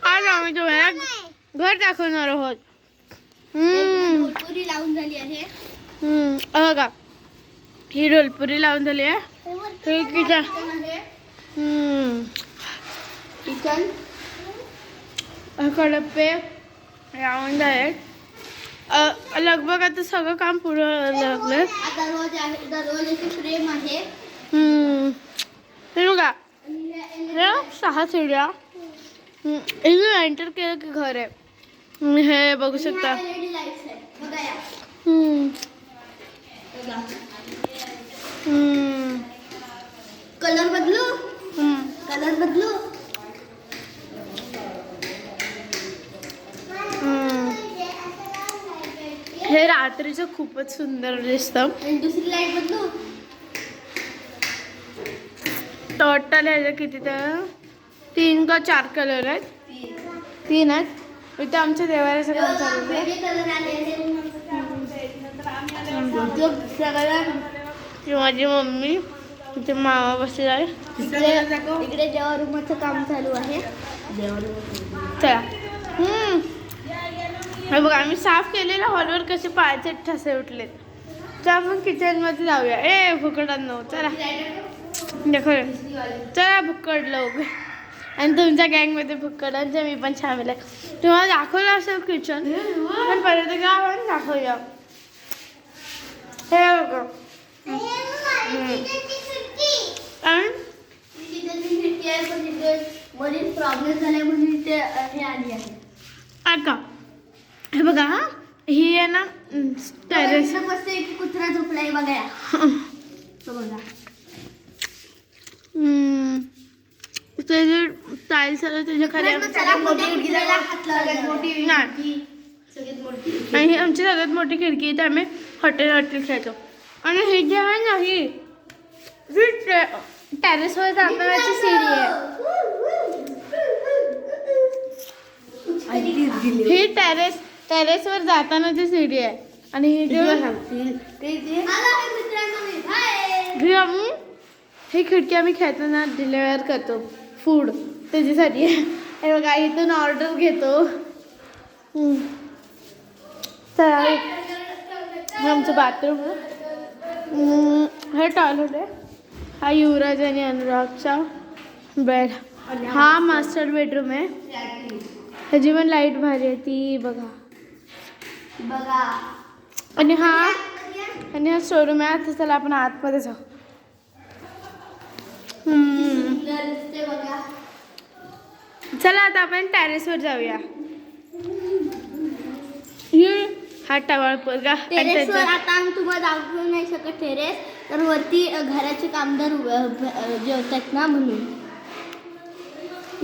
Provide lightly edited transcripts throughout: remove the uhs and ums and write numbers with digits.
आज आम्ही तुम्हाला घर दाखवणार आहोत. ढोलपुरी लावून झाली आहे. बघा ही ढोलपुरी लावून झाली आहे. हे किचन किचन कडप्पे लावून झाले. लगभग आता सगळं काम पुरं लागलं. दरवाजाची फ्रेम आहे. हे बघा हे 6 सीड्या. एंटर केलं की घर आहे. हे बघू शकता. कलर बदलू. कलर बदलू. हे रात्रीचं खूपच सुंदर दिसतं. दुसरी लाईट बदलू. टोटल ह्याचे किती तर 3 का 4 कलर आहेत. 3 आहेत. इथे आमच्या देवाऱ्याचं काम चालू आहे. माझी मम्मी इथे मामा बसलेला आहे. इकडे देवा रूमाचं काम चालू आहे. चला हे बघा आम्ही साफ केलेल्या हॉलवर कसे पायाचे ठसे उठलेत. तर आपण किचनमध्ये जाऊया. भुकडांनो चला देखो. चला भुक्कड लोक. आणि तुमच्या गँगमध्ये भुक्कडांच्या मी पण शामिल आहे. तुम्हाला दाखवलं असेल किचन पण परत एकदा आपण दाखवूया. हे बघा प्रॉब्लेम झाला म्हणून ते हे आली आहे. ऐका हे बघा ही आहे ना टेरेस. मस्त एक कुत्रा झोपलाय बघा. तो बघा ते जे टाईल्स आलं त्याच्या खाली आणि ही आमची सगळ्यात मोठी खिडकी आहे. आम्ही हॉटेल खेळतो. आणि हे जे आहे ना ही टेरेसवर जातानाची सीडी आहे. ही टेरेसवर जातानाची सीडी आहे. आणि ही ही खिडकी आम्ही खेळताना डिलिव्हर करतो फूड त्याच्यासाठी. हे बघा इथून ऑर्डर घेतो. चला हे आमचं बाथरूम आहे. हे टॉयलेट आहे. हा युवराज आणि अनुरागचा बेड. हा मास्टर बेडरूम आहे. ह्याची पण लाईट भारी आहे ती बघा. आणि हा शोरूम आहे. आता चला आपण आतमध्ये जाऊ. चला आता आपण टेरेसवर जाऊया. हा टवाळ पोरगा. टेरेसवर आता आम्ही तुम्हाला दाखवू नाही शकत टेरेस. तर वरती घराचे कामदार जेवतात ना म्हणून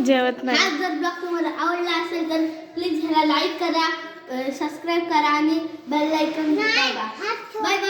जेवत नाही. हा जर ब्लॉग तुम्हाला आवडला असेल तर प्लीज ह्याला लाईक करा, सबस्क्राईब करा आणि बेल आयकॉन दाबा. Bye bye.